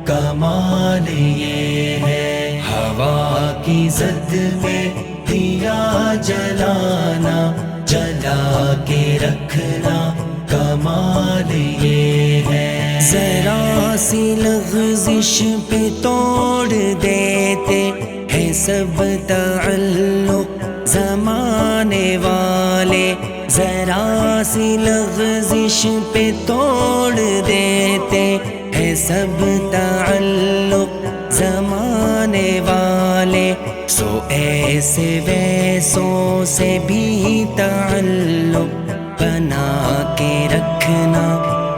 کمال یہ ہے، ہوا کی زد میں دیا جلانا، جلا کے رکھنا، کمال یہ ہے۔ ذرا سی لغزش پہ توڑ دیتے ہیں سب تعلق زمانے والے، ذرا سی لغزش پہ توڑ دیتے ہیں سب تعلق زمانے والے، سو ایسے ویسوں سے بھی تعلق بنا کے رکھنا،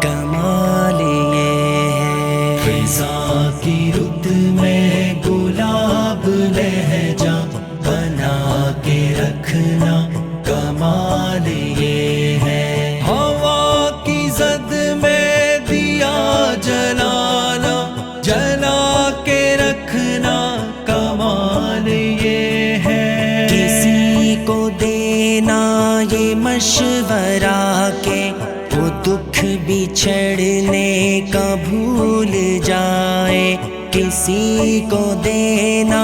کمال یہ ہے۔ فضا کی رت میں گلاب لہجہ بنا کے رکھنا، کمال یہ ہے۔ ہوا کی زد میں دیا جلانا، جلا کے رکھنا، کمال یہ ہے۔ کسی کو دینا یہ مشورہ کہ وہ دکھ بچھڑنے کا بھول جائے، کسی کو دینا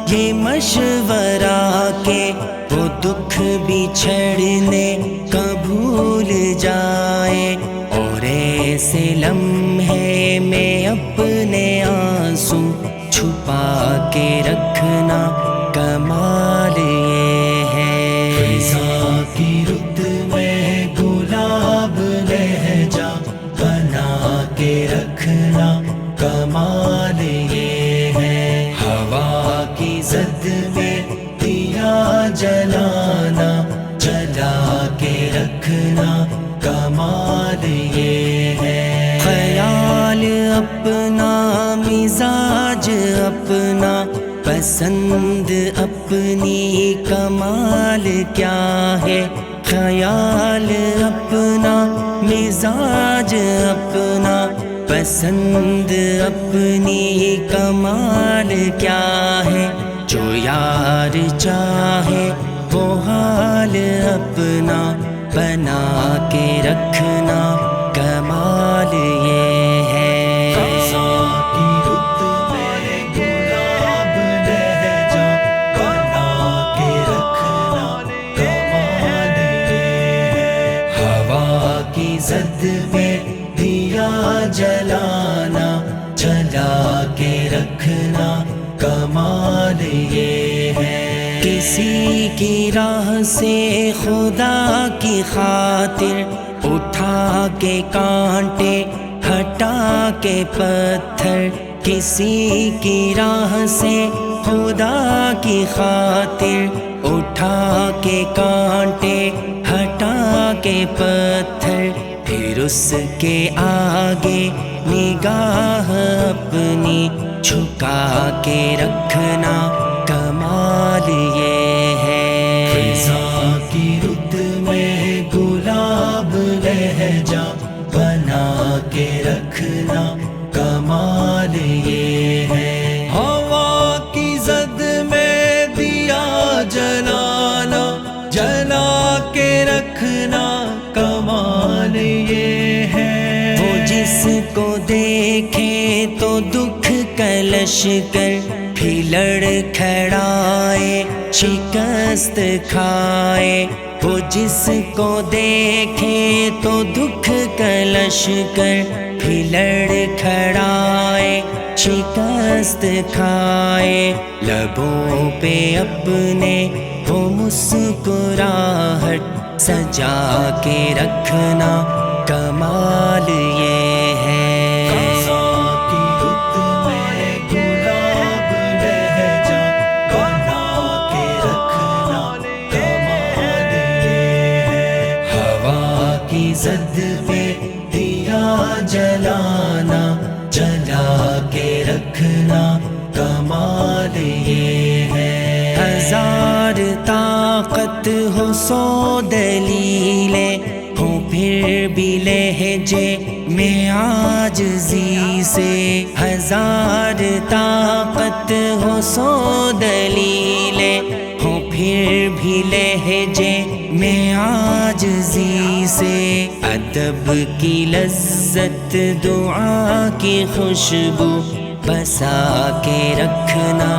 یہ مشورہ کہ وہ دکھ بچھڑنے کا بھول جائے، اور ایسے لمحے میں اپنے آنسو چھپا کے رکھنا، کمال یہ ہے۔ فضا کی رت میں گلاب لہجہ بنا کے رکھنا، کمال یہ ہے۔ ہوا کی زد میں دیا جلانا، جلا کے رکھنا، کمال یہ ہے۔ خیال اپنا، مزاج اپنا، پسند اپنی، کمال کیا ہے۔ خیال اپنا، مزاج اپنا، پسند اپنی، کمال کیا ہے۔ جو یار چاہے وہ حال اپنا بنا کے رکھنا، کمال یہ ہے۔ زد میں دیا جلانا، جلا کے رکھنا، کمال یہ ہے۔ کسی کی راہ سے خدا کی خاطر اٹھا کے کانٹے، ہٹا کے پتھر، کسی کی راہ سے خدا کی خاطر اٹھا کے کانٹے، ہٹا کے پتھر، پھر اس کے آگے نگاہ اپنی جھکا کے رکھنا، کمال یہ ہے۔ فضا کی رت میں گلاب لہجہ بنا کے رکھنا، کمال یہ ہے۔ ہوا کی زد میں دیا جلانا، جلا کے رکھنا، کمال یہ ہے۔ وہ جس کو دیکھے تو دکھ کلش کر بھی لڑکھڑائے، شکست کھائے، وہ جس کو دیکھے تو دکھ کلش کر بھی لڑکھڑائے، شکست کھائے، لبوں پہ اپنے وہ مسکراہٹ سجا کے رکھنا، کمال یہ ہے۔ زد پہ دیا جلانا، جلا کے رکھنا، کمال یہ ہے۔ ہزار طاقت ہو، سو دلیلیں ہوں، پھر بھی لہجے میں عاجزی سے، ہزار طاقت ہو، سو دلیلیں ہوں، پھر بھی لہجے میں عاجزی سے، ادب کی لذت، دعا کی خوشبو بسا کے رکھنا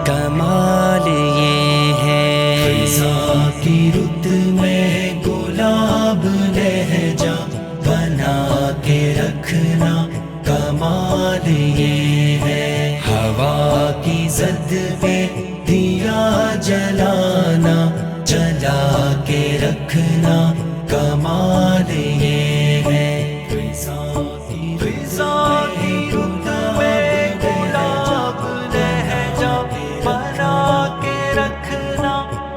کمال یہ ہے۔ خزاں کی رت میں گلاب لہجہ بنا کے رکھنا کمال یہ ہے۔ ہوا کی زد پہ دیا جلانا جلا کے رکھنا کمال یہ ہے۔ خزاں کی رت میں گلاب لہجہ بنا کے رکھنا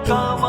کمال